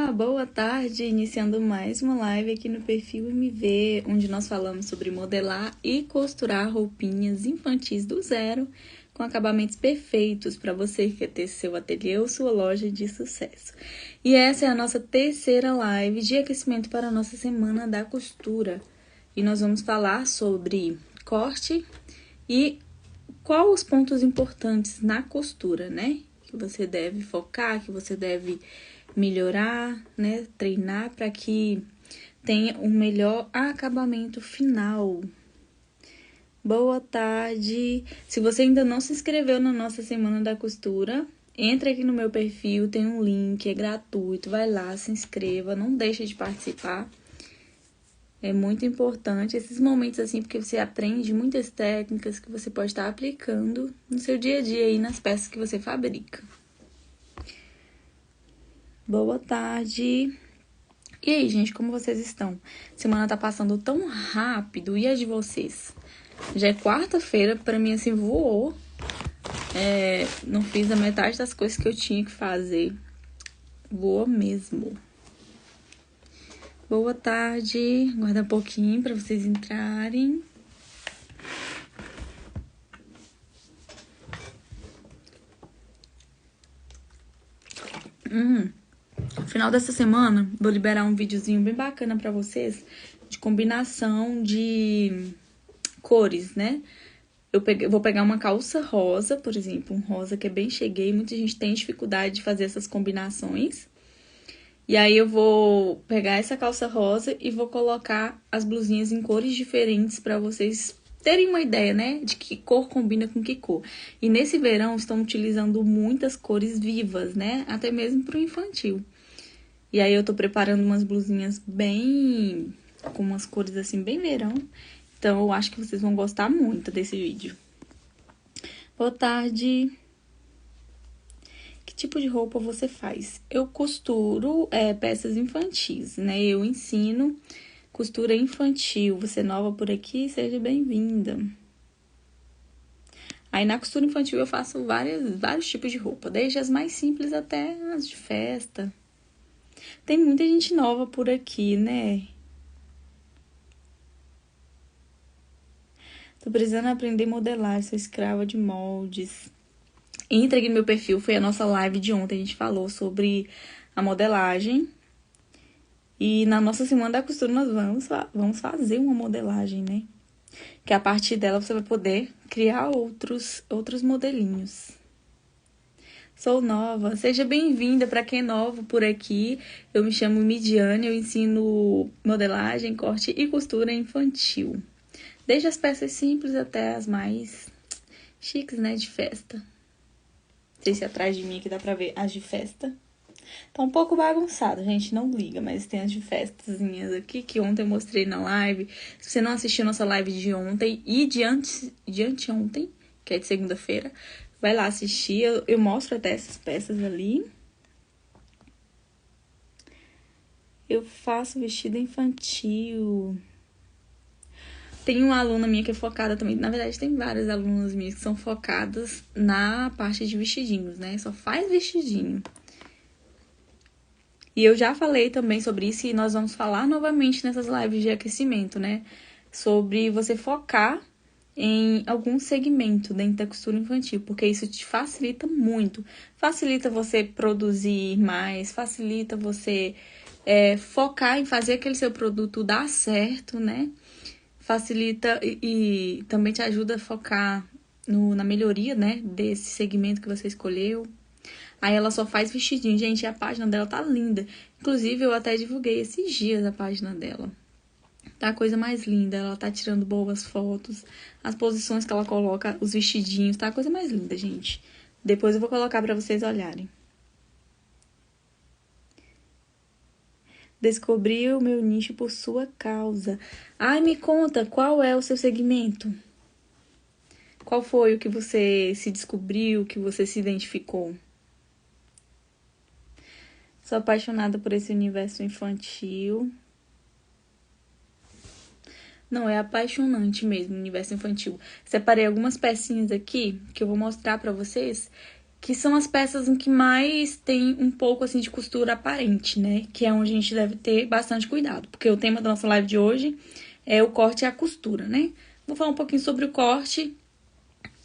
Olá, boa tarde! Iniciando mais uma live aqui no Perfil MV, onde nós falamos sobre modelar e costurar roupinhas infantis do zero com acabamentos perfeitos para você que quer ter seu ateliê ou sua loja de sucesso. E essa é a nossa terceira live de aquecimento para a nossa Semana da Costura. E nós vamos falar sobre corte e quais os pontos importantes na costura, né? Que você deve focar, que você deve melhorar, né? Treinar para que tenha um melhor acabamento final. Boa tarde! Se você ainda não se inscreveu na nossa Semana da Costura, entre aqui no meu perfil, tem um link, é gratuito, vai lá, se inscreva, não deixe de participar. É muito importante esses momentos assim, porque você aprende muitas técnicas que você pode estar aplicando no seu dia a dia aí nas peças que você fabrica. Boa tarde! E aí, gente, como vocês estão? Semana tá passando tão rápido, e a de vocês? Já é quarta-feira, pra mim assim, voou. Não fiz a metade das coisas que eu tinha que fazer. Voou mesmo. Boa tarde, aguarda um pouquinho pra vocês entrarem. No final dessa semana, vou liberar um videozinho bem bacana pra vocês de combinação de cores, né? Vou pegar uma calça rosa, por exemplo, um rosa que é bem cheguei, muita gente tem dificuldade de fazer essas combinações. E aí eu vou pegar essa calça rosa e vou colocar as blusinhas em cores diferentes pra vocês terem uma ideia, né, de que cor combina com que cor. E nesse verão estão utilizando muitas cores vivas, né, até mesmo pro infantil. E aí eu tô preparando umas blusinhas bem, com umas cores assim bem verão. Então eu acho que vocês vão gostar muito desse vídeo. Boa tarde! Que tipo de roupa você faz? Eu costuro peças infantis, né? Eu ensino costura infantil. Você é nova por aqui? Seja bem-vinda. Aí na costura infantil eu faço vários tipos de roupa, desde as mais simples até as de festa. Tem muita gente nova por aqui, né? Tô precisando aprender a modelar, sou escrava de moldes. Entra aqui no meu perfil, foi a nossa live de ontem, a gente falou sobre a modelagem. E na nossa Semana da Costura nós vamos fazer uma modelagem, né? Que a partir dela você vai poder criar outros modelinhos. Sou nova, seja bem-vinda para quem é novo por aqui. Eu me chamo Midiane, eu ensino modelagem, corte e costura infantil. Desde as peças simples até as mais chiques, né, de festa. Não sei se atrás de mim aqui dá pra ver as de festa. Tá um pouco bagunçado, gente, não liga, mas tem as de festazinhas aqui que ontem eu mostrei na live. Se você não assistiu nossa live de ontem e de anteontem, que é de segunda-feira, vai lá assistir, eu mostro até essas peças ali. Eu faço vestido infantil. Tem uma aluna minha que é focada também, na verdade tem várias alunas minhas que são focadas na parte de vestidinhos, né? Só faz vestidinho. E eu já falei também sobre isso e nós vamos falar novamente nessas lives de aquecimento, né? Sobre você focar em algum segmento dentro da costura infantil, porque isso te facilita muito. Facilita você produzir mais, facilita você focar em fazer aquele seu produto dar certo, né? Facilita e também te ajuda a focar na melhoria, né? Desse segmento que você escolheu. Aí ela só faz vestidinho. Gente, a página dela tá linda. Inclusive, eu até divulguei esses dias a página dela. Tá a coisa mais linda. Ela tá tirando boas fotos. As posições que ela coloca, os vestidinhos, tá a coisa mais linda, gente. Depois eu vou colocar pra vocês olharem. Descobri o meu nicho por sua causa. Ai, me conta, qual é o seu segmento? Qual foi o que você se descobriu, que você se identificou? Sou apaixonada por esse universo infantil. Não, é apaixonante mesmo o universo infantil. Separei algumas pecinhas aqui que eu vou mostrar pra vocês. que são as peças em que mais tem um pouco assim de costura aparente, né? Que é onde a gente deve ter bastante cuidado, porque o tema da nossa live de hoje é o corte e a costura, né? Vou falar um pouquinho sobre o corte,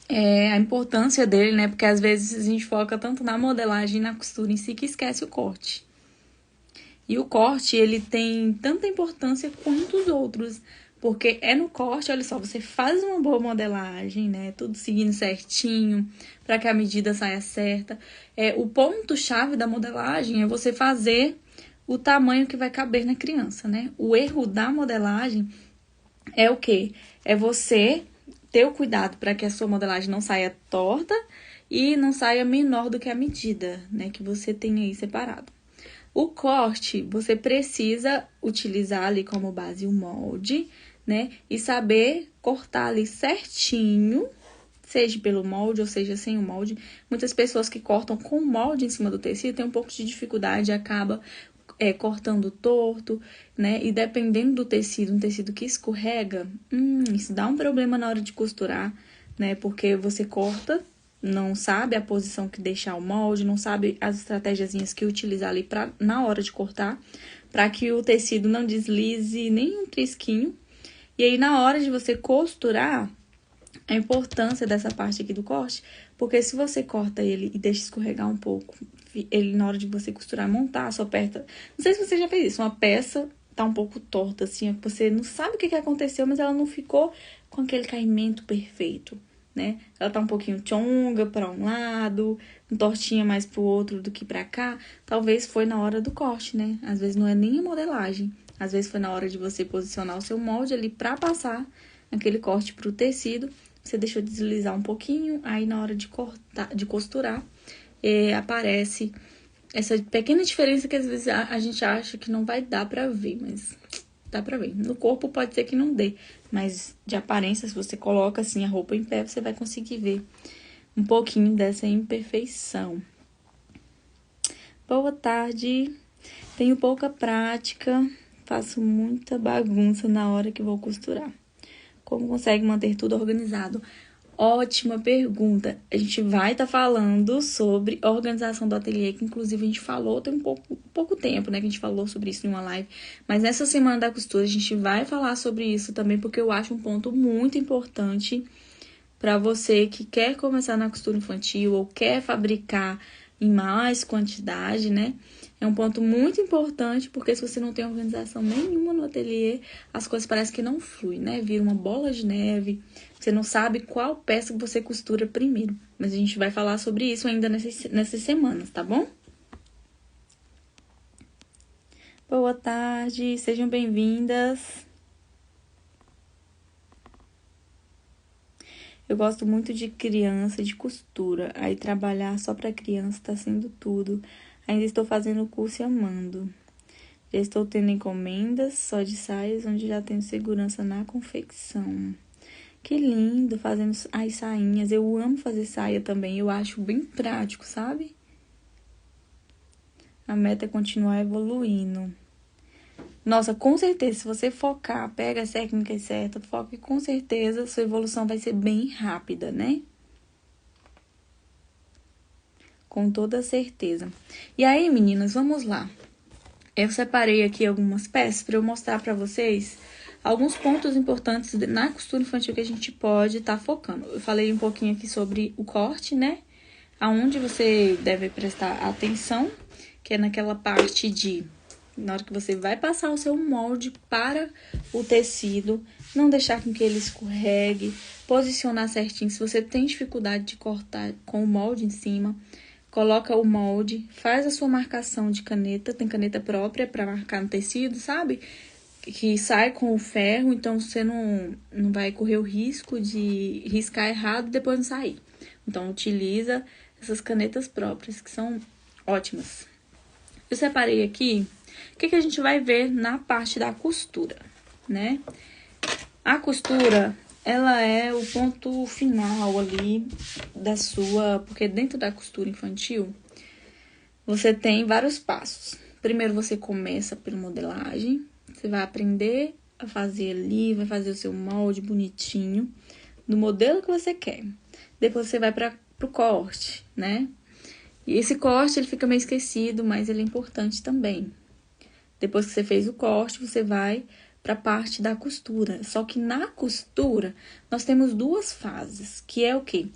a importância dele, né? Porque às vezes a gente foca tanto na modelagem e na costura em si que esquece o corte. E o corte, ele tem tanta importância quanto os outros, porque é no corte, olha só, você faz uma boa modelagem, né? Tudo seguindo certinho, para que a medida saia certa. O ponto-chave da modelagem é você fazer o tamanho que vai caber na criança, né? O erro da modelagem é o quê? É você ter o cuidado para que a sua modelagem não saia torta e não saia menor do que a medida, né? Que você tem aí separado. O corte, você precisa utilizar ali como base o molde, né? E saber cortar ali certinho, seja pelo molde ou seja sem o molde. Muitas pessoas que cortam com o molde em cima do tecido têm um pouco de dificuldade, acaba cortando torto, né? E dependendo do tecido, um tecido que escorrega, isso dá um problema na hora de costurar, né? Porque você corta, não sabe a posição que deixar o molde, não sabe as estratégiazinhas que utilizar ali na hora de cortar, para que o tecido não deslize nem um trisquinho. E aí, na hora de você costurar, a importância dessa parte aqui do corte, porque se você corta ele e deixa escorregar um pouco, ele na hora de você costurar, montar a sua peça, não sei se você já fez isso, uma peça tá um pouco torta, assim, você não sabe o que aconteceu, mas ela não ficou com aquele caimento perfeito, né? Ela tá um pouquinho chonga para um lado, tortinha mais pro outro do que para cá, talvez foi na hora do corte, né? Às vezes não é nem a modelagem, às vezes foi na hora de você posicionar o seu molde ali para passar aquele corte pro tecido, você deixou deslizar um pouquinho, aí na hora de cortar, de costurar, aparece essa pequena diferença que às vezes a gente acha que não vai dar pra ver, mas dá pra ver. No corpo pode ser que não dê, mas de aparência, se você coloca assim a roupa em pé, você vai conseguir ver um pouquinho dessa imperfeição. Boa tarde, tenho pouca prática, faço muita bagunça na hora que vou costurar. Como consegue manter tudo organizado? Ótima pergunta. A gente vai estar falando sobre organização do ateliê, que inclusive a gente falou tem pouco tempo, né? Que a gente falou sobre isso em uma live. Mas nessa semana da costura a gente vai falar sobre isso também, porque eu acho um ponto muito importante para você que quer começar na costura infantil ou quer fabricar em mais quantidade, né? É um ponto muito importante, porque se você não tem organização nenhuma no ateliê, as coisas parecem que não fluem, né? Vira uma bola de neve, você não sabe qual peça que você costura primeiro. Mas a gente vai falar sobre isso ainda nessas semanas, tá bom? Boa tarde, sejam bem-vindas. Eu gosto muito de criança, de costura. Aí trabalhar só para criança tá sendo tudo. Ainda estou fazendo o curso e amando. Já estou tendo encomendas só de saias, onde já tenho segurança na confecção. Que lindo, fazendo as sainhas. Eu amo fazer saia também, eu acho bem prático, sabe? A meta é continuar evoluindo. Nossa, com certeza, se você focar, pega as técnicas certas, foca, com certeza sua evolução vai ser bem rápida, né? Com toda certeza. E aí, meninas, vamos lá. Eu separei aqui algumas peças para eu mostrar para vocês alguns pontos importantes na costura infantil que a gente pode estar focando. Eu falei um pouquinho aqui sobre o corte, né? Aonde você deve prestar atenção, que é naquela parte de, na hora que você vai passar o seu molde para o tecido, não deixar com que ele escorregue, posicionar certinho. Se você tem dificuldade de cortar com o molde em cima, coloca o molde, faz a sua marcação de caneta, tem caneta própria para marcar no tecido, sabe? Que sai com o ferro, então você não vai correr o risco de riscar errado e depois não sair. Então, utiliza essas canetas próprias, que são ótimas. Eu separei aqui, o que a gente vai ver na parte da costura, né? A costura, ela é o ponto final ali da sua... Porque dentro da costura infantil, você tem vários passos. Primeiro, você começa pela modelagem. Você vai aprender a fazer ali, vai fazer o seu molde bonitinho, do modelo que você quer. Depois, você vai para pro corte, né? E esse corte, ele fica meio esquecido, mas ele é importante também. Depois que você fez o corte, você vai para a parte da costura. Só que na costura, nós temos duas fases, que é o quê?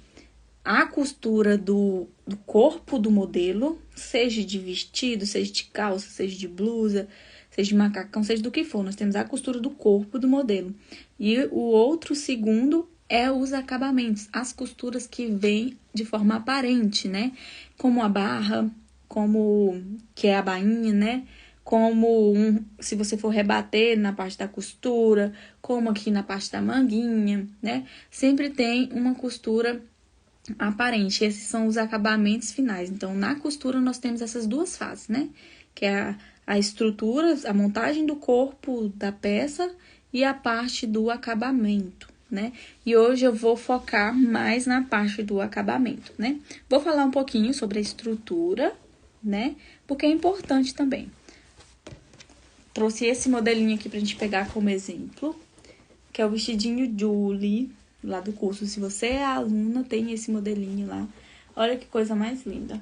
A costura do corpo do modelo, seja de vestido, seja de calça, seja de blusa, seja de macacão, seja do que for. Nós temos a costura do corpo do modelo. E o outro segundo é os acabamentos, as costuras que vêm de forma aparente, né? Como a barra, como que é a bainha, né? Como se você for rebater na parte da costura, como aqui na parte da manguinha, né? Sempre tem uma costura aparente. Esses são os acabamentos finais. Então, na costura, nós temos essas duas fases, né? Que é a estrutura, a montagem do corpo da peça e a parte do acabamento, né? E hoje eu vou focar mais na parte do acabamento, né? Vou falar um pouquinho sobre a estrutura, né? Porque é importante também. Trouxe esse modelinho aqui pra gente pegar como exemplo, que é o vestidinho Julie, lá do curso. Se você é aluna, tem esse modelinho lá. Olha que coisa mais linda.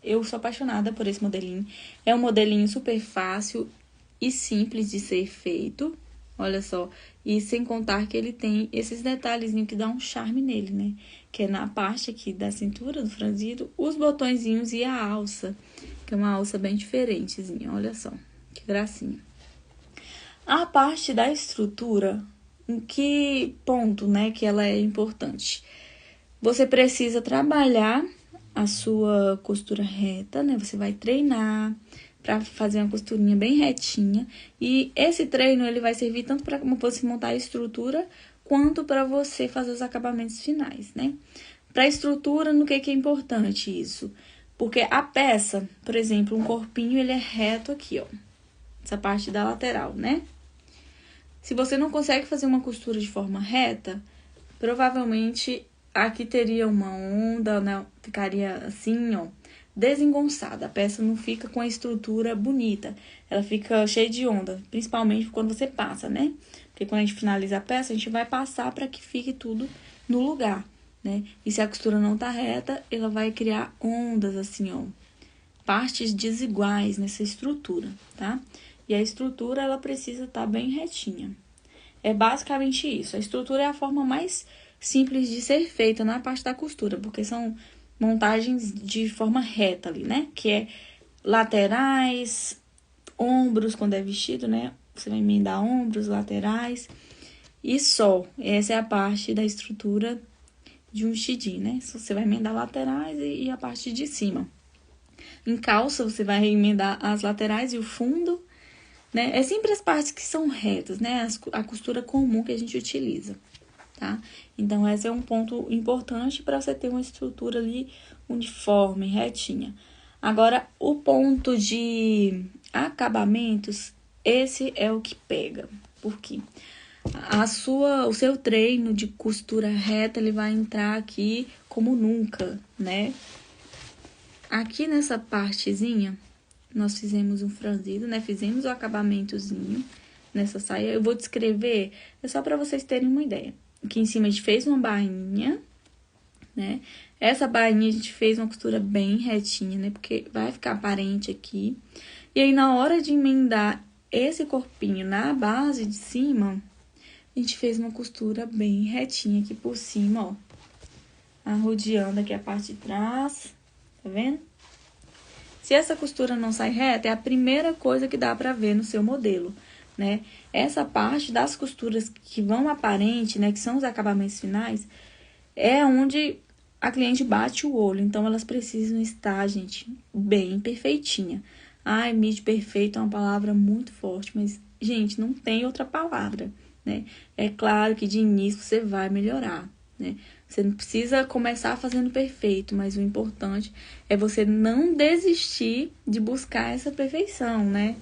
Eu sou apaixonada por esse modelinho. É um modelinho super fácil e simples de ser feito. Olha só. E sem contar que ele tem esses detalhezinhos que dá um charme nele, né? Que é na parte aqui da cintura, do franzido, os botõezinhos e a alça. Que é uma alça bem diferentezinha, olha só. Que gracinha. A parte da estrutura, em que ponto, né, que ela é importante? Você precisa trabalhar a sua costura reta, né? Você vai treinar para fazer uma costurinha bem retinha. E esse treino, ele vai servir tanto para você montar a estrutura, quanto para você fazer os acabamentos finais, né? Para a estrutura, no que é importante isso? Porque a peça, por exemplo, um corpinho, ele é reto aqui, ó. Essa parte da lateral, né? Se você não consegue fazer uma costura de forma reta, provavelmente aqui teria uma onda, né? Ficaria assim, ó, desengonçada. A peça não fica com a estrutura bonita, ela fica cheia de onda, principalmente quando você passa, né? Porque quando a gente finaliza a peça, a gente vai passar para que fique tudo no lugar, né? E se a costura não tá reta, ela vai criar ondas assim, ó, partes desiguais nessa estrutura, tá? E a estrutura, ela precisa estar bem retinha. É basicamente isso. A estrutura é a forma mais simples de ser feita na parte da costura, porque são montagens de forma reta ali, né? Que é laterais, ombros, quando é vestido, né? Você vai emendar ombros, laterais e só. Essa é a parte da estrutura de um vestidinho, né? Você vai emendar laterais e a parte de cima. Em calça, você vai emendar as laterais e o fundo, né? É sempre as partes que são retas, né? A costura comum que a gente utiliza, tá? Então, esse é um ponto importante para você ter uma estrutura ali uniforme, retinha. Agora, o ponto de acabamentos, esse é o que pega. Por quê? O seu treino de costura reta, ele vai entrar aqui como nunca, né? Aqui nessa partezinha, nós fizemos um franzido, né? Fizemos o acabamentozinho nessa saia. Eu vou descrever, é só para vocês terem uma ideia. Aqui em cima a gente fez uma bainha, né? Essa bainha a gente fez uma costura bem retinha, né? Porque vai ficar aparente aqui. E aí, na hora de emendar esse corpinho na base de cima, a gente fez uma costura bem retinha aqui por cima, ó. Arrodeando aqui a parte de trás, tá vendo? Se essa costura não sai reta, é a primeira coisa que dá pra ver no seu modelo, né? Essa parte das costuras que vão aparente, né, que são os acabamentos finais, é onde a cliente bate o olho. Então, elas precisam estar, gente, bem perfeitinha. Ai, midi perfeito é uma palavra muito forte, mas, gente, não tem outra palavra, né? É claro que de início você vai melhorar, né? Você não precisa começar fazendo perfeito, mas o importante é você não desistir de buscar essa perfeição, né?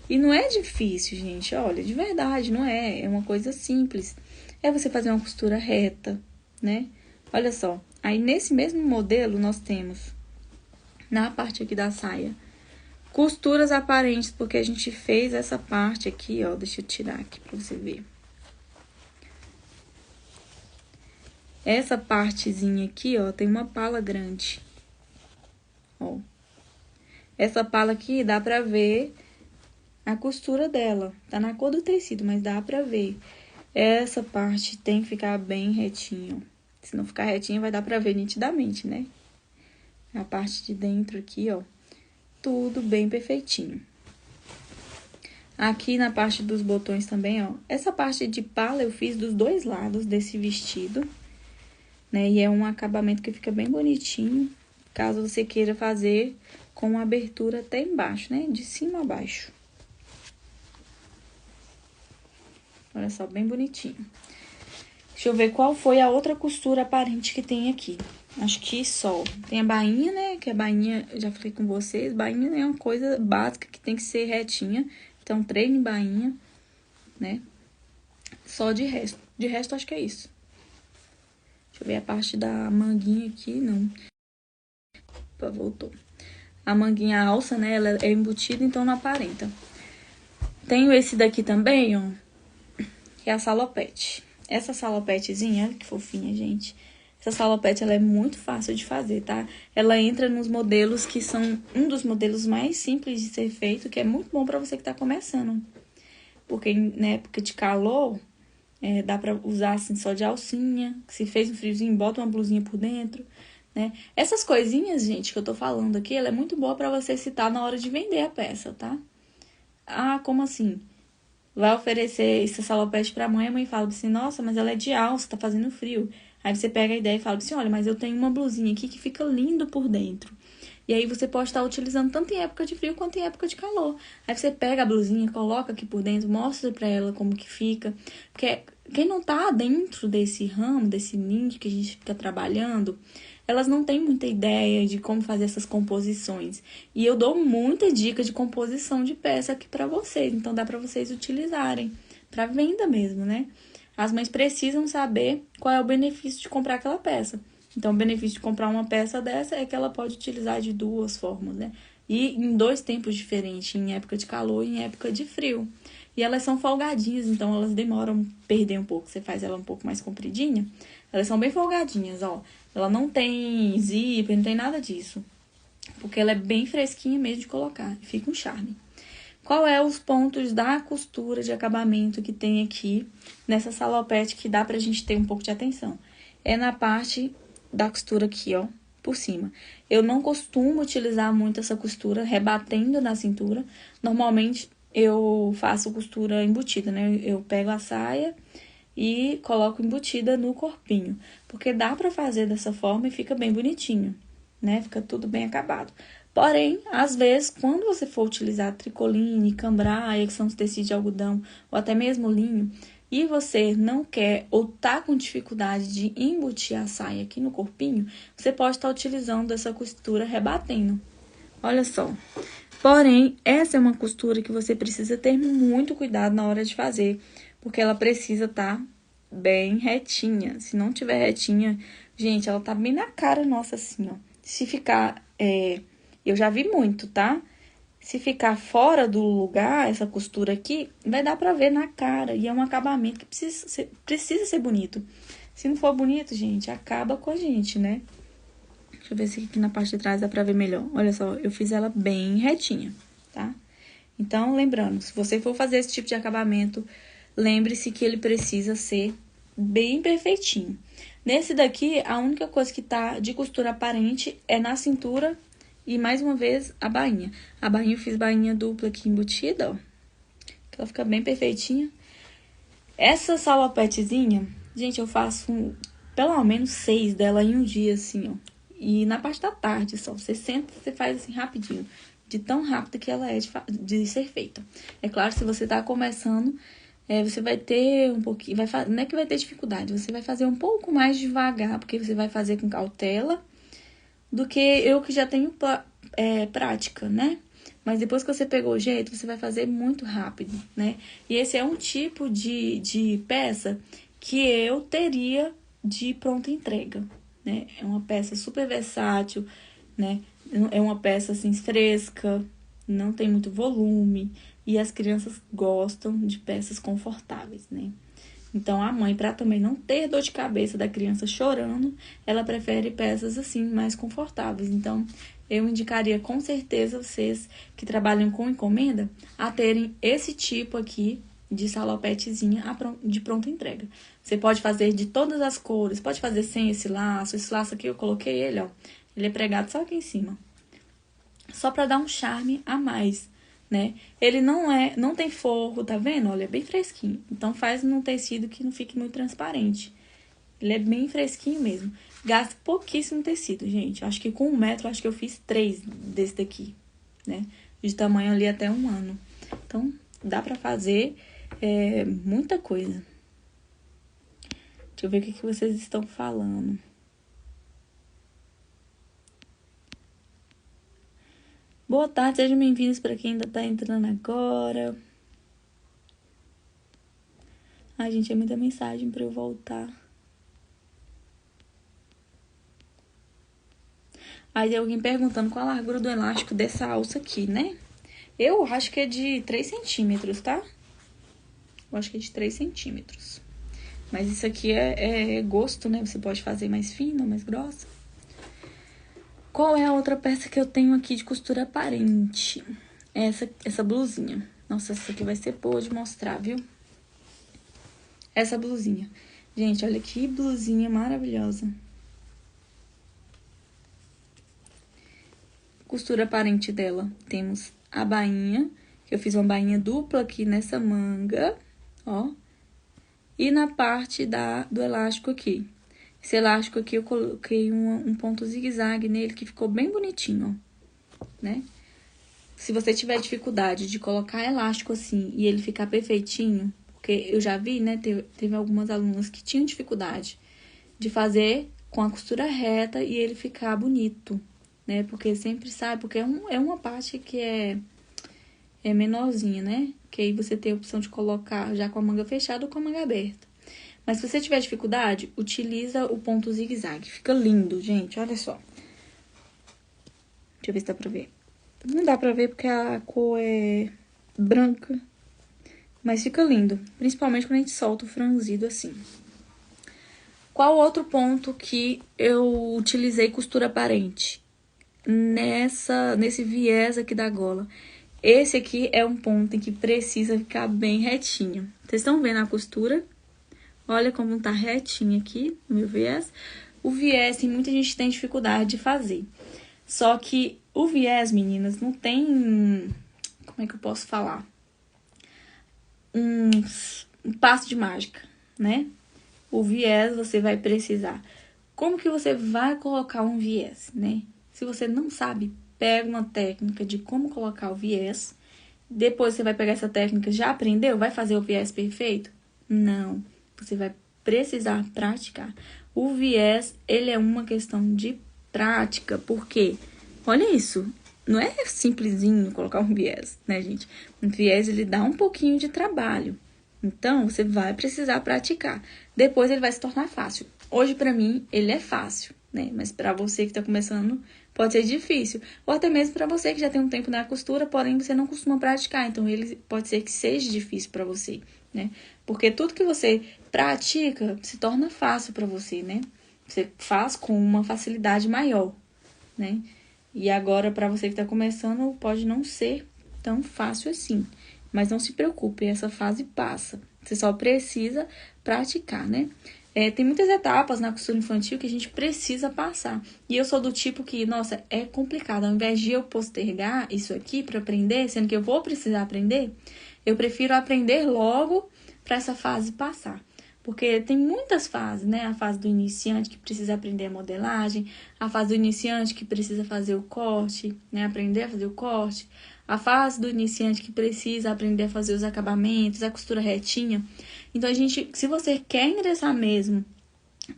E não é difícil, gente, olha, de verdade, não é. É uma coisa simples. É você fazer uma costura reta, né? Olha só, aí nesse mesmo modelo nós temos, na parte aqui da saia, costuras aparentes, porque a gente fez essa parte aqui, ó, deixa eu tirar aqui pra você ver. Essa partezinha aqui, ó, tem uma pala grande. ó. Essa pala aqui dá pra ver a costura dela. Tá na cor do tecido, mas dá pra ver. Essa parte tem que ficar bem retinho. Se não ficar retinho, vai dar pra ver nitidamente, né? A parte de dentro aqui, ó. Tudo bem perfeitinho. Aqui na parte dos botões também, ó. Essa parte de pala eu fiz dos dois lados desse vestido, né? E é um acabamento que fica bem bonitinho, caso você queira fazer com abertura até embaixo, né? De cima a baixo. Olha só, bem bonitinho. Deixa eu ver qual foi a outra costura aparente que tem aqui. Acho que só. Tem a bainha, né? Que a bainha, eu já falei com vocês, bainha é uma coisa básica que tem que ser retinha. Então, treine bainha, né? Só de resto. De resto, acho que é isso. Deixa eu ver a parte da manguinha aqui, não. Opa, voltou. A manguinha alça, né? Ela é embutida, então não aparenta. Tenho esse daqui também, ó. Que é a salopete. Essa salopetezinha, olha que fofinha, gente. Essa salopete, ela é muito fácil de fazer, tá? Ela entra nos modelos que são um dos modelos mais simples de ser feito, que é muito bom pra você que tá começando. Porque na época de calor, dá pra usar assim só de alcinha. Se fez um friozinho, bota uma blusinha por dentro, né? Essas coisinhas, gente, que eu tô falando aqui, ela é muito boa pra você citar na hora de vender a peça, tá? Ah, como assim? Vai oferecer esse salopete pra mãe, a mãe fala assim, nossa, mas ela é de alça, tá fazendo frio. Aí você pega a ideia e fala assim, olha, mas eu tenho uma blusinha aqui que fica lindo por dentro. E aí você pode estar utilizando tanto em época de frio quanto em época de calor. Aí você pega a blusinha, coloca aqui por dentro, mostra pra ela como que fica. Porque quem não tá dentro desse ramo, desse nicho que a gente fica trabalhando, elas não têm muita ideia de como fazer essas composições. E eu dou muita dica de composição de peça aqui pra vocês. Então, dá pra vocês utilizarem pra venda mesmo, né? As mães precisam saber qual é o benefício de comprar aquela peça. Então, o benefício de comprar uma peça dessa é que ela pode utilizar de duas formas, né? E em dois tempos diferentes, em época de calor e em época de frio. E elas são folgadinhas, então elas demoram a perder um pouco. Você faz ela um pouco mais compridinha. Elas são bem folgadinhas, ó. Ela não tem zíper, não tem nada disso. Porque ela é bem fresquinha mesmo de colocar. Fica um charme. Qual é os pontos da costura de acabamento que tem aqui nessa salopete que dá pra gente ter um pouco de atenção? É na parte da costura aqui, ó, por cima. Eu não costumo utilizar muito essa costura rebatendo na cintura. Normalmente, eu faço costura embutida, né? Eu pego a saia e coloco embutida no corpinho. Porque dá pra fazer dessa forma e fica bem bonitinho, né? Fica tudo bem acabado. Porém, às vezes, quando você for utilizar tricoline, cambraia, que são os tecidos de algodão, ou até mesmo linho, e você não quer ou tá com dificuldade de embutir a saia aqui no corpinho, você pode estar utilizando essa costura rebatendo. Olha só. Porém, essa é uma costura que você precisa ter muito cuidado na hora de fazer, porque ela precisa estar bem retinha. Se não tiver retinha, gente, ela tá bem na cara nossa assim, ó. Se ficar, eu já vi muito, tá? Se ficar fora do lugar, essa costura aqui, vai dar pra ver na cara. E é um acabamento que precisa ser bonito. Se não for bonito, gente, acaba com a gente, né? Deixa eu ver se aqui na parte de trás dá pra ver melhor. Olha só, eu fiz ela bem retinha, tá? Então, lembrando, se você for fazer esse tipo de acabamento, lembre-se que ele precisa ser bem perfeitinho. Nesse daqui, a única coisa que tá de costura aparente é na cintura e, mais uma vez, a bainha. A bainha eu fiz bainha dupla aqui embutida, ó. Que ela fica bem perfeitinha. Essa salopetezinha, gente, eu faço pelo menos 6 dela em um dia, assim, ó. E na parte da tarde só. Você senta, você faz assim rapidinho. De tão rápida que ela é de ser feita. É claro, se você tá começando, você vai ter um pouquinho... não é que vai ter dificuldade, você vai fazer um pouco mais devagar, porque você vai fazer com cautela do que eu que já tenho prática, né? Mas depois que você pegou o jeito, você vai fazer muito rápido, né? E esse é um tipo de peça que eu teria de pronta entrega, né? É uma peça super versátil, né? É uma peça, assim, fresca, não tem muito volume. E as crianças gostam de peças confortáveis, né? Então, a mãe, para também não ter dor de cabeça da criança chorando, ela prefere peças assim, mais confortáveis. Então, eu indicaria com certeza vocês que trabalham com encomenda a terem esse tipo aqui de salopetezinha de pronta entrega. Você pode fazer de todas as cores, pode fazer sem esse laço. Esse laço aqui eu coloquei ele, ó. Ele é pregado só aqui em cima. Só para dar um charme a mais, né? Ele não tem forro, tá vendo? Olha, é bem fresquinho. Então faz num tecido que não fique muito transparente. Ele é bem fresquinho mesmo. Gasta pouquíssimo tecido, gente. Acho que com 1 metro, acho que eu fiz 3 desse daqui, né? De tamanho ali até 1 ano. Então, dá pra fazer muita coisa. Deixa eu ver o que vocês estão falando. Boa tarde, sejam bem-vindos para quem ainda tá entrando agora. Ai, gente, é muita mensagem para eu voltar. Aí tem alguém perguntando qual a largura do elástico dessa alça aqui, né? Eu acho que é de 3 centímetros, tá? Eu acho que é de 3 centímetros. Mas isso aqui é gosto, né? Você pode fazer mais fina, mais grossa. Qual é a outra peça que eu tenho aqui de costura aparente? Essa blusinha. Nossa, essa aqui vai ser boa de mostrar, viu? Essa blusinha. Gente, olha que blusinha maravilhosa. Costura aparente dela. Temos a bainha, que eu fiz uma bainha dupla aqui nessa manga, ó. E na parte do elástico aqui. Esse elástico aqui eu coloquei um ponto zigue-zague nele, que ficou bem bonitinho, ó, né? Se você tiver dificuldade de colocar elástico assim e ele ficar perfeitinho, porque eu já vi, né, teve algumas alunas que tinham dificuldade de fazer com a costura reta e ele ficar bonito, né? Porque sempre sai, porque é uma parte que é menorzinha, né? Que aí você tem a opção de colocar já com a manga fechada ou com a manga aberta. Mas se você tiver dificuldade, utiliza o ponto zigue-zague. Fica lindo, gente, olha só. Deixa eu ver se dá pra ver. Não dá pra ver porque a cor é branca, mas fica lindo. Principalmente quando a gente solta o franzido assim. Qual outro ponto que eu utilizei costura aparente? Nesse viés aqui da gola. Esse aqui é um ponto em que precisa ficar bem retinho. Vocês estão vendo a costura? Olha como tá retinho aqui no meu viés. O viés, muita gente tem dificuldade de fazer. Só que o viés, meninas, não tem... Como é que eu posso falar? Um passo de mágica, né? O viés você vai precisar. Como que você vai colocar um viés, né? Se você não sabe, pega uma técnica de como colocar o viés. Depois você vai pegar essa técnica, já aprendeu? Vai fazer o viés perfeito? Não. Você vai precisar praticar. O viés, ele é uma questão de prática, porque, olha isso, não é simplesinho colocar um viés, né, gente? Um viés, ele dá um pouquinho de trabalho. Então, você vai precisar praticar. Depois, ele vai se tornar fácil. Hoje, pra mim, ele é fácil, né? Mas pra você que tá começando, pode ser difícil. Ou até mesmo pra você que já tem um tempo na costura, porém, você não costuma praticar. Então, ele pode ser que seja difícil pra você, né? Porque tudo que você pratica se torna fácil pra você, né? Você faz com uma facilidade maior, né? E agora, pra você que tá começando, pode não ser tão fácil assim. Mas não se preocupe, essa fase passa. Você só precisa praticar, né? Tem muitas etapas na costura infantil que a gente precisa passar. E eu sou do tipo que, nossa, é complicado. Ao invés de eu postergar isso aqui pra aprender, sendo que eu vou precisar aprender, eu prefiro aprender logo pra essa fase passar. Porque tem muitas fases, né? A fase do iniciante que precisa aprender a modelagem, a fase do iniciante que precisa fazer o corte, né? Aprender a fazer o corte, a fase do iniciante que precisa aprender a fazer os acabamentos, a costura retinha. Então, se você quer ingressar mesmo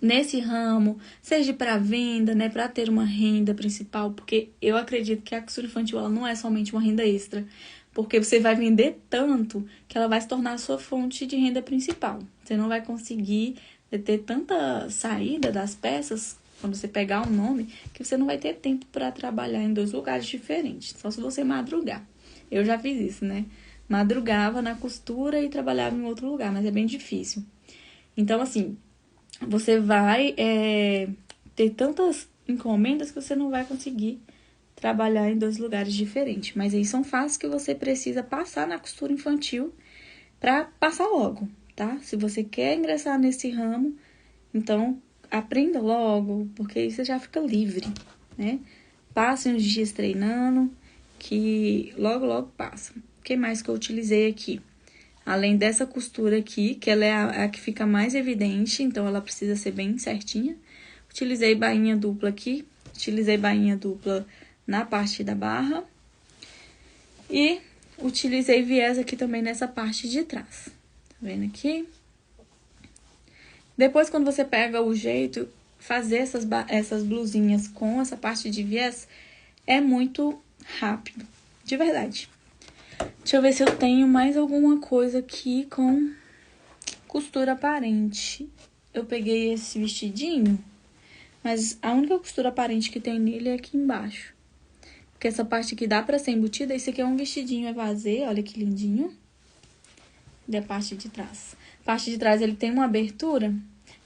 nesse ramo, seja para venda, né, para ter uma renda principal, porque eu acredito que a costura infantil ela não é somente uma renda extra, porque você vai vender tanto que ela vai se tornar a sua fonte de renda principal. Você não vai conseguir ter tanta saída das peças quando você pegar um nome que você não vai ter tempo para trabalhar em 2 lugares diferentes, só se você madrugar. Eu já fiz isso, né? Madrugava na costura e trabalhava em outro lugar, mas é bem difícil. Então, assim, você vai ter tantas encomendas que você não vai conseguir trabalhar em 2 lugares diferentes. Mas aí são fases que você precisa passar na costura infantil para passar logo, tá? Se você quer ingressar nesse ramo, então aprenda logo, porque aí você já fica livre, né? Passe uns dias treinando, que logo passa. O que mais que eu utilizei aqui? Além dessa costura aqui, que ela é a que fica mais evidente, então ela precisa ser bem certinha. Utilizei bainha dupla aqui, utilizei bainha dupla na parte da barra. E utilizei viés aqui também nessa parte de trás. Tá vendo aqui? Depois, quando você pega o jeito, fazer essas blusinhas com essa parte de viés é muito rápido, de verdade. Deixa eu ver se eu tenho mais alguma coisa aqui com costura aparente. Eu peguei esse vestidinho, mas a única costura aparente que tem nele é aqui embaixo. Porque essa parte aqui dá pra ser embutida. Esse aqui é um vestidinho evasê, olha que lindinho. E a parte de trás. A parte de trás ele tem uma abertura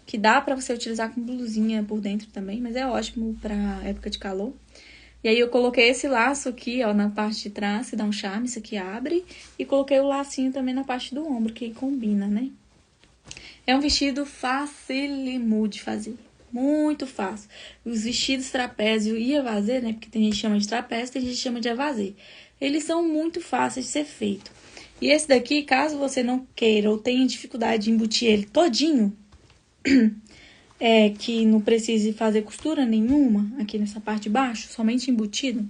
que dá pra você utilizar com blusinha por dentro também, mas é ótimo pra época de calor. E aí eu coloquei esse laço aqui, ó, na parte de trás, que dá um charme, isso aqui abre. E coloquei o lacinho também na parte do ombro, que combina, né? É um vestido facílimo de fazer. Muito fácil. Os vestidos trapézio e evasê, né? Porque tem gente que chama de trapézio, tem gente que chama de evasê. Eles são muito fáceis de ser feito. E esse daqui, caso você não queira ou tenha dificuldade de embutir ele todinho, que não precise fazer costura nenhuma aqui nessa parte de baixo, somente embutido,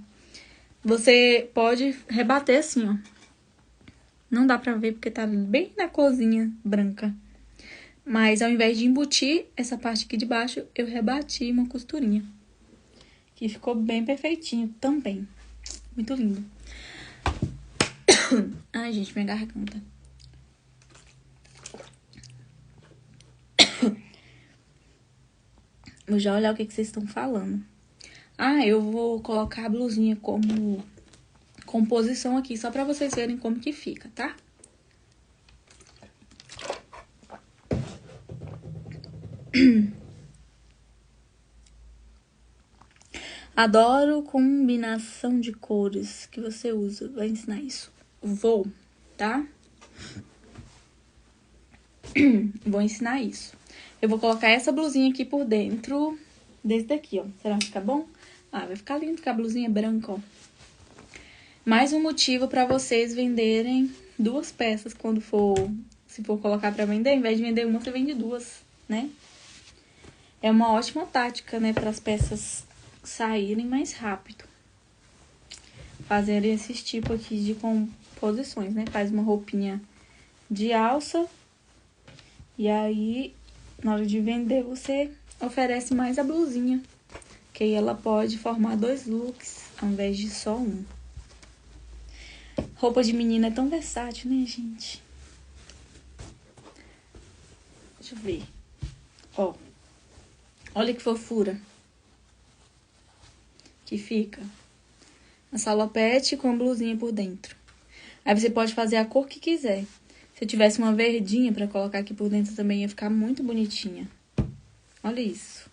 você pode rebater assim, ó. Não dá pra ver porque tá bem na corzinha branca. Mas ao invés de embutir essa parte aqui de baixo, eu rebati uma costurinha. Que ficou bem perfeitinho também. Muito lindo. Ai, gente, minha garganta. Vou já olhar o que vocês estão falando. Ah, eu vou colocar a blusinha como composição aqui, só pra vocês verem como que fica, tá? Adoro combinação de cores que você usa. Vai ensinar isso. Vou, tá? Vou ensinar isso. Eu vou colocar essa blusinha aqui por dentro desse daqui, ó. Será que fica bom? Ah, vai ficar lindo, porque a blusinha é branca, ó. Mais um motivo pra vocês venderem 2 peças quando for... Se for colocar pra vender, ao invés de vender uma, você vende 2, né? É uma ótima tática, né? Para as peças saírem mais rápido. Fazerem esses tipos aqui de composições, né? Faz uma roupinha de alça. E aí, na hora de vender, você oferece mais a blusinha. Que aí ela pode formar 2 looks, ao invés de só um. Roupa de menina é tão versátil, né, gente? Deixa eu ver. Ó. Olha que fofura. Que fica. A salopete com a blusinha por dentro. Aí você pode fazer a cor que quiser. Se eu tivesse uma verdinha pra colocar aqui por dentro também ia ficar muito bonitinha. Olha isso.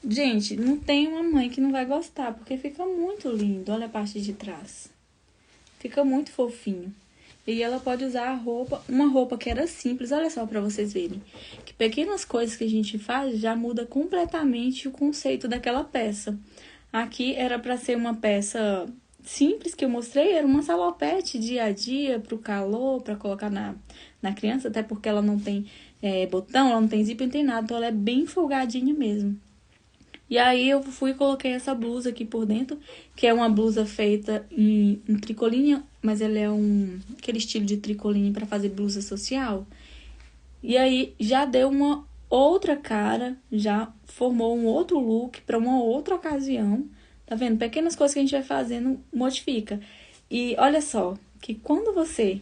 Gente, não tem uma mãe que não vai gostar, porque fica muito lindo. Olha a parte de trás. Fica muito fofinho. E ela pode usar uma roupa que era simples. Olha só pra vocês verem. Que pequenas coisas que a gente faz já muda completamente o conceito daquela peça. Aqui era pra ser uma peça simples que eu mostrei. Era uma salopete dia a dia pro calor, pra colocar na criança. Até porque ela não tem botão, ela não tem zíper, não tem nada. Então ela é bem folgadinha mesmo. E aí eu fui e coloquei essa blusa aqui por dentro, que é uma blusa feita em tricoline, mas ela é aquele estilo de tricoline para fazer blusa social. E aí já deu uma outra cara, já formou um outro look para uma outra ocasião. Tá vendo? Pequenas coisas que a gente vai fazendo modifica. E olha só, que quando você,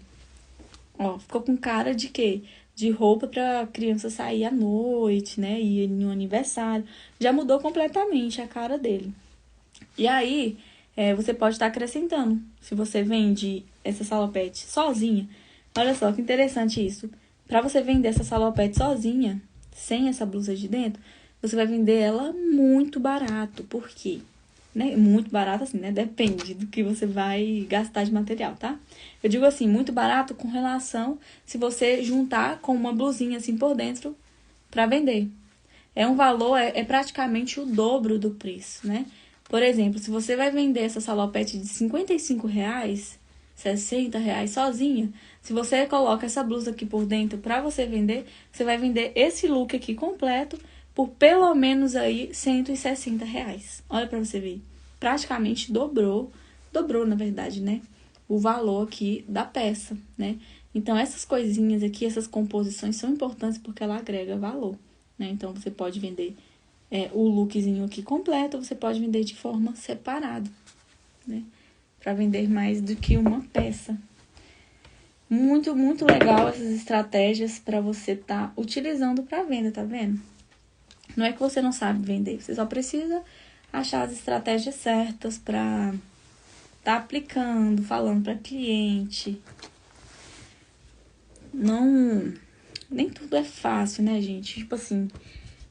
ó, ficou com cara de quê? De roupa pra criança sair à noite, né? E em um aniversário. Já mudou completamente a cara dele. E aí, você pode estar acrescentando. Se você vende essa salopete sozinha, olha só que interessante isso. Pra você vender essa salopete sozinha, sem essa blusa de dentro, você vai vender ela muito barato. Por quê? Né? Muito barato assim, né? Depende do que você vai gastar de material, tá? Eu digo assim, muito barato com relação se você juntar com uma blusinha assim por dentro pra vender. É um valor, é praticamente o dobro do preço, né? Por exemplo, se você vai vender essa salopete de R$ 55, R$ 60 sozinha, se você coloca essa blusa aqui por dentro pra você vender, você vai vender esse look aqui completo por pelo menos aí R$ 160. Olha pra você ver. Praticamente dobrou na verdade, né? O valor aqui da peça, né? Então, essas coisinhas aqui, essas composições são importantes porque ela agrega valor, né? Então, você pode vender o lookzinho aqui completo, ou você pode vender de forma separada, né? Pra vender mais do que uma peça. Muito, muito legal essas estratégias pra você tá utilizando pra venda, tá vendo? Não é que você não sabe vender, você só precisa achar as estratégias certas pra tá aplicando, falando pra cliente. Não, nem tudo é fácil, né, gente? Tipo assim,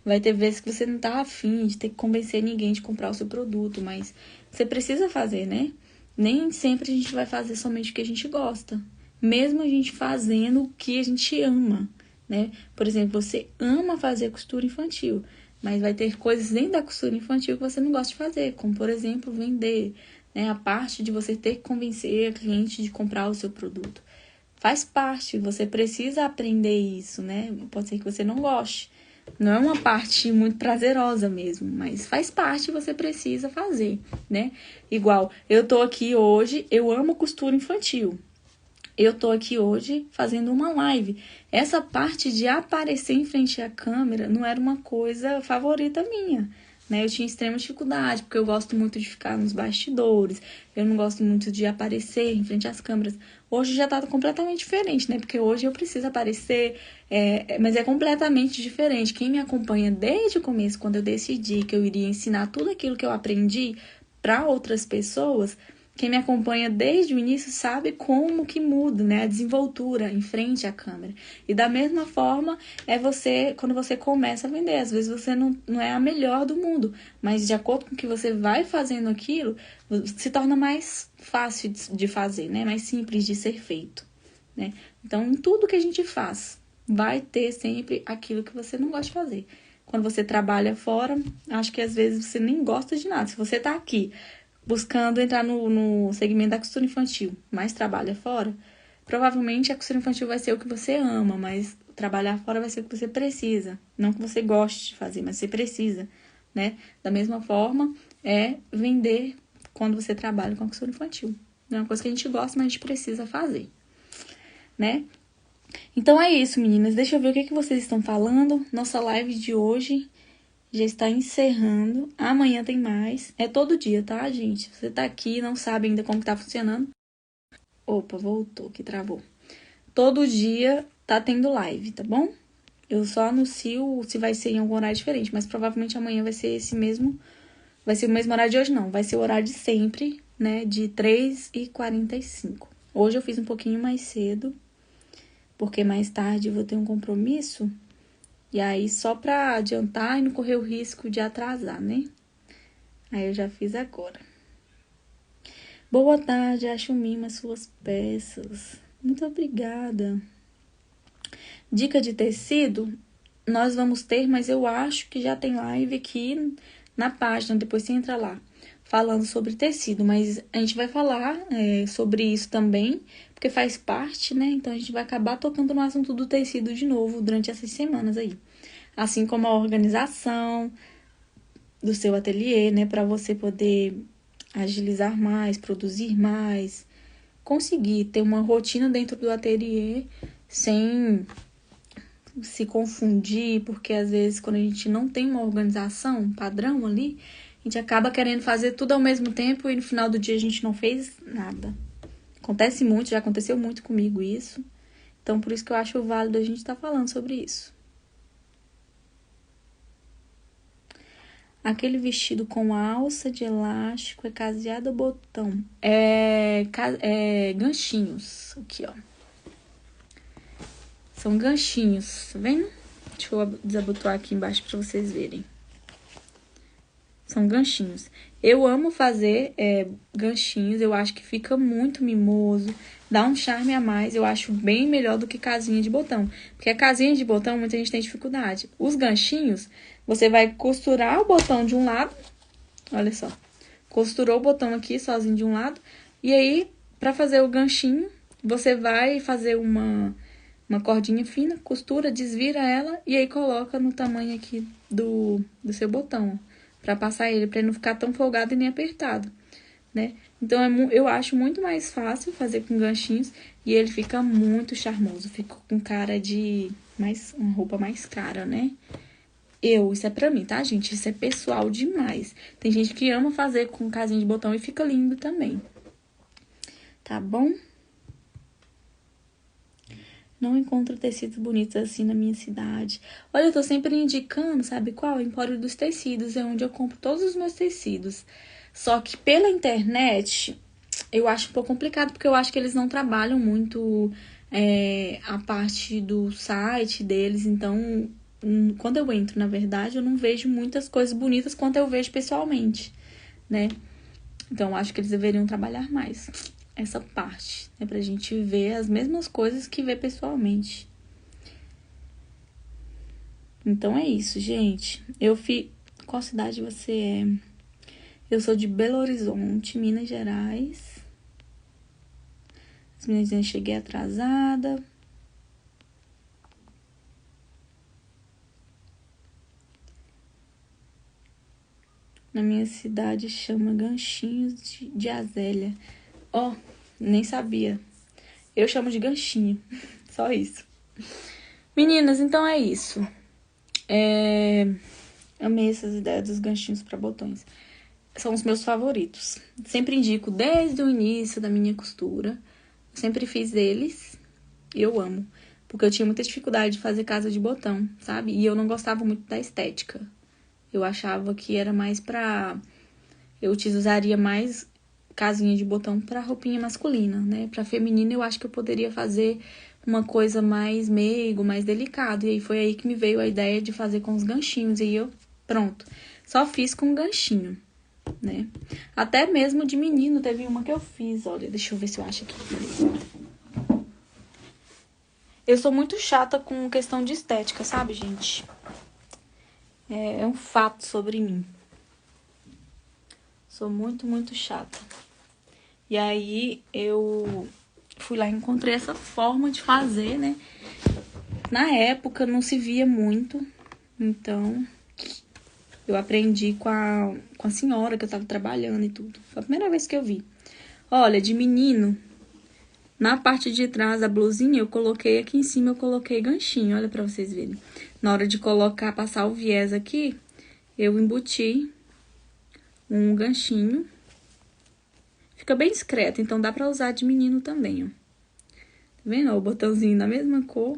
vai ter vezes que você não tá afim de ter que convencer ninguém de comprar o seu produto, mas você precisa fazer, né? Nem sempre a gente vai fazer somente o que a gente gosta. Mesmo a gente fazendo o que a gente ama, né? Por exemplo, você ama fazer costura infantil, mas vai ter coisas dentro da costura infantil que você não gosta de fazer, como, por exemplo, vender, né? A parte de você ter que convencer a cliente de comprar o seu produto. Faz parte, você precisa aprender isso, né? Pode ser que você não goste. Não é uma parte muito prazerosa mesmo, mas faz parte, você precisa fazer, né? Igual, eu tô aqui hoje, eu amo costura infantil. Eu tô aqui hoje fazendo uma live. Essa parte de aparecer em frente à câmera não era uma coisa favorita minha, né? Eu tinha extrema dificuldade, porque eu gosto muito de ficar nos bastidores, eu não gosto muito de aparecer em frente às câmeras. Hoje já tá completamente diferente, né? Porque hoje eu preciso aparecer, mas é completamente diferente. Quem me acompanha desde o começo, quando eu decidi que eu iria ensinar tudo aquilo que eu aprendi para outras pessoas, quem me acompanha desde o início sabe como que muda, né? A desenvoltura em frente à câmera. E da mesma forma quando você começa a vender. Às vezes você não é a melhor do mundo, mas de acordo com que você vai fazendo aquilo, se torna mais fácil de fazer, né? Mais simples de ser feito, né? Então, em tudo que a gente faz, vai ter sempre aquilo que você não gosta de fazer. Quando você trabalha fora, acho que às vezes você nem gosta de nada. Se você tá aqui buscando entrar no segmento da costura infantil, mas trabalha fora, provavelmente a costura infantil vai ser o que você ama, mas trabalhar fora vai ser o que você precisa. Não que você goste de fazer, mas você precisa, né? Da mesma forma, vender quando você trabalha com a costura infantil. Não é uma coisa que a gente gosta, mas a gente precisa fazer, né? Então é isso, meninas. Deixa eu ver o que vocês estão falando. Nossa live de hoje já está encerrando. Amanhã tem mais. É todo dia, tá, gente? Você tá aqui e não sabe ainda como que tá funcionando. Opa, voltou, que travou. Todo dia tá tendo live, tá bom? Eu só anuncio se vai ser em algum horário diferente, mas provavelmente amanhã vai ser esse mesmo. Vai ser o mesmo horário de hoje, não. Vai ser o horário de sempre, né? De 3h45. Hoje eu fiz um pouquinho mais cedo, porque mais tarde eu vou ter um compromisso. E aí, só pra adiantar e não correr o risco de atrasar, né? Aí eu já fiz agora. Boa tarde, acho mimo as suas peças. Muito obrigada. Dica de tecido, nós vamos ter, mas eu acho que já tem live aqui na página, depois você entra lá, falando sobre tecido. Mas a gente vai falar sobre isso também, porque faz parte, né? Então, a gente vai acabar tocando no assunto do tecido de novo durante essas semanas aí. Assim como a organização do seu ateliê, né? Para você poder agilizar mais, produzir mais, conseguir ter uma rotina dentro do ateliê sem se confundir, porque às vezes quando a gente não tem uma organização, um padrão ali, a gente acaba querendo fazer tudo ao mesmo tempo e no final do dia a gente não fez nada. Acontece muito, já aconteceu muito comigo isso. Então, por isso que eu acho válido a gente estar falando sobre isso. Aquele vestido com alça de elástico é caseado ou botão? É ganchinhos. Aqui, ó. São ganchinhos, tá vendo? Deixa eu desabotoar aqui embaixo pra vocês verem. São ganchinhos. Eu amo fazer ganchinhos, eu acho que fica muito mimoso, dá um charme a mais, eu acho bem melhor do que casinha de botão. Porque a casinha de botão, muita gente tem dificuldade. Os ganchinhos, você vai costurar o botão de um lado, olha só. Costurou o botão aqui sozinho de um lado, e aí, pra fazer o ganchinho, você vai fazer uma cordinha fina, costura, desvira ela, e aí coloca no tamanho aqui do seu botão, ó. Pra passar ele, pra ele não ficar tão folgado e nem apertado, né? Então, eu acho muito mais fácil fazer com ganchinhos e ele fica muito charmoso. Fica com cara de uma roupa mais cara, né? Isso é pra mim, tá, gente? Isso é pessoal demais. Tem gente que ama fazer com casinha de botão e fica lindo também. Tá bom? Não encontro tecidos bonitos assim na minha cidade. Olha, eu tô sempre indicando, sabe qual? Empório dos Tecidos, é onde eu compro todos os meus tecidos. Só que pela internet, eu acho um pouco complicado, porque eu acho que eles não trabalham muito a parte do site deles. Então, quando eu entro, na verdade, eu não vejo muitas coisas bonitas quanto eu vejo pessoalmente, né? Então, eu acho que eles deveriam trabalhar mais essa parte, né? Pra gente ver as mesmas coisas que vê pessoalmente. Então, é isso, gente. Qual cidade você é? Eu sou de Belo Horizonte, Minas Gerais. As meninas dizem que cheguei atrasada. Na minha cidade chama ganchinhos de azélia. Ó, nem sabia. Eu chamo de ganchinho. Só isso. Meninas, então é isso. Amei essas ideias dos ganchinhos para botões. São os meus favoritos. Sempre indico desde o início da minha costura. Eu sempre fiz eles. E eu amo. Porque eu tinha muita dificuldade de fazer casa de botão, sabe? E eu não gostava muito da estética. Eu achava que era mais pra... Eu utilizaria mais casinha de botão pra roupinha masculina, né? Pra feminina eu acho que eu poderia fazer uma coisa mais meigo, mais delicado. E aí foi aí que me veio a ideia de fazer com os ganchinhos. E aí eu, pronto, só fiz com ganchinho, né? Até mesmo de menino teve uma que eu fiz, olha, deixa eu ver se eu acho aqui. Eu sou muito chata com questão de estética, sabe, gente? É um fato sobre mim. Sou muito, muito chata. E aí, eu fui lá e encontrei essa forma de fazer, né? Na época, não se via muito. Então, eu aprendi com a senhora que eu tava trabalhando e tudo. Foi a primeira vez que eu vi. Olha, de menino, na parte de trás da blusinha, eu coloquei aqui em cima, eu coloquei ganchinho. Olha pra vocês verem. Na hora de colocar, passar o viés aqui, eu embuti um ganchinho. Fica bem discreto, então dá pra usar de menino também, ó. Tá vendo? Ó, o botãozinho da mesma cor.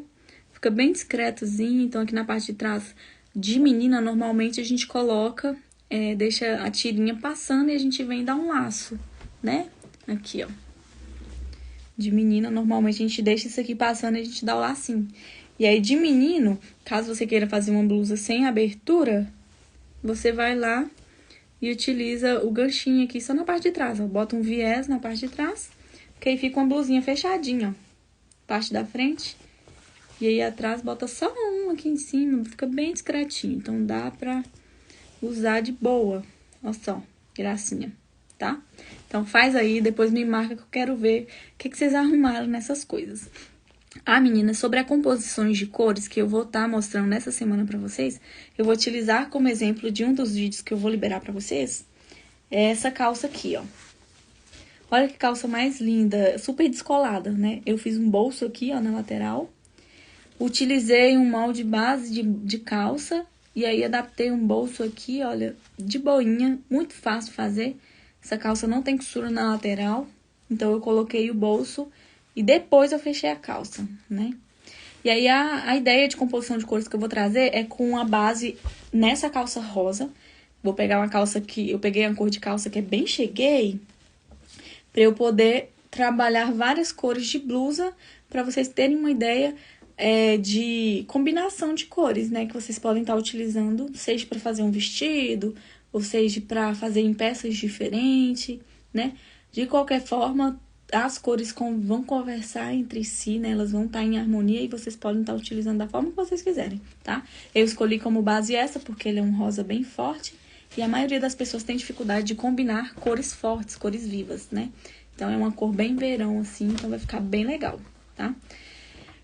Fica bem discretozinho, então aqui na parte de trás de menina, normalmente a gente coloca, deixa a tirinha passando e a gente vem dar um laço, né? Aqui, ó. De menina, normalmente a gente deixa isso aqui passando e a gente dá o lacinho. E aí, de menino, caso você queira fazer uma blusa sem abertura, você vai lá e utiliza o ganchinho aqui só na parte de trás, ó. Bota um viés na parte de trás, que aí fica uma blusinha fechadinha, ó. Parte da frente. E aí, atrás, bota só um aqui em cima, fica bem discretinho. Então, dá pra usar de boa. Olha só, gracinha, tá? Então, faz aí, depois me marca que eu quero ver o que vocês arrumaram nessas coisas. Ah, meninas, sobre as composições de cores que eu vou estar mostrando nessa semana pra vocês, eu vou utilizar como exemplo de um dos vídeos que eu vou liberar pra vocês, essa calça aqui, ó. Olha que calça mais linda, super descolada, né? Eu fiz um bolso aqui, ó, na lateral. Utilizei um molde base de calça e aí adaptei um bolso aqui, olha, de boinha, muito fácil de fazer. Essa calça não tem costura na lateral, então eu coloquei o bolso e depois eu fechei a calça, né? E aí a ideia de composição de cores que eu vou trazer é com a base nessa calça rosa. Vou pegar uma calça que eu peguei a cor de calça que é bem cheguei, pra eu poder trabalhar várias cores de blusa, pra vocês terem uma ideia de combinação de cores, né? Que vocês podem estar utilizando, seja para fazer um vestido, ou seja para fazer em peças diferentes, né? De qualquer forma, as cores vão conversar entre si, né? Elas vão estar em harmonia e vocês podem estar utilizando da forma que vocês quiserem, tá? Eu escolhi como base essa porque ele é um rosa bem forte e a maioria das pessoas tem dificuldade de combinar cores fortes, cores vivas, né? Então, é uma cor bem verão, assim, então vai ficar bem legal, tá?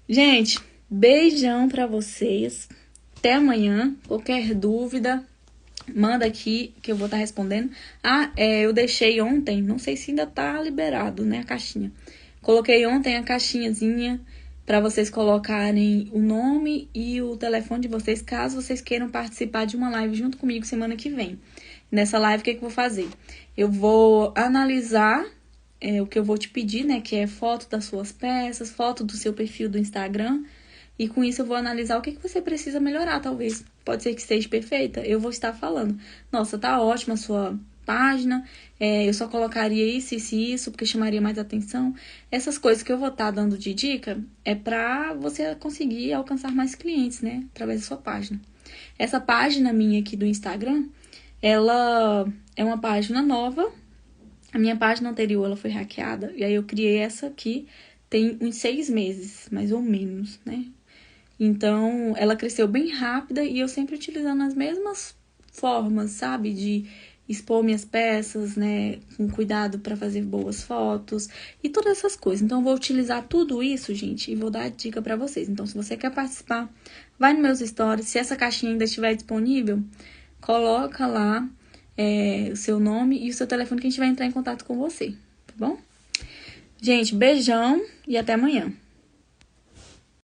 Gente, beijão pra vocês. Até amanhã. Qualquer dúvida, manda aqui que eu vou estar respondendo. Eu deixei ontem, não sei se ainda tá liberado, né, a caixinha. Coloquei ontem a caixinhazinha para vocês colocarem o nome e o telefone de vocês, caso vocês queiram participar de uma live junto comigo semana que vem. Nessa live, o que eu vou fazer? Eu vou analisar o que eu vou te pedir, né, que é foto das suas peças, foto do seu perfil do Instagram, e com isso eu vou analisar o que você precisa melhorar, talvez. Pode ser que esteja perfeita, eu vou estar falando. Nossa, tá ótima a sua página, eu só colocaria isso, porque chamaria mais atenção. Essas coisas que eu vou estar dando de dica é pra você conseguir alcançar mais clientes, né, através da sua página. Essa página minha aqui do Instagram, ela é uma página nova. A minha página anterior, ela foi hackeada, e aí eu criei essa aqui tem uns 6 meses, mais ou menos, né? Então, ela cresceu bem rápida e eu sempre utilizando as mesmas formas, sabe? De expor minhas peças, né? Com cuidado para fazer boas fotos e todas essas coisas. Então, eu vou utilizar tudo isso, gente, e vou dar dica para vocês. Então, se você quer participar, vai nos meus stories. Se essa caixinha ainda estiver disponível, coloca lá o seu nome e o seu telefone que a gente vai entrar em contato com você, tá bom? Gente, beijão e até amanhã.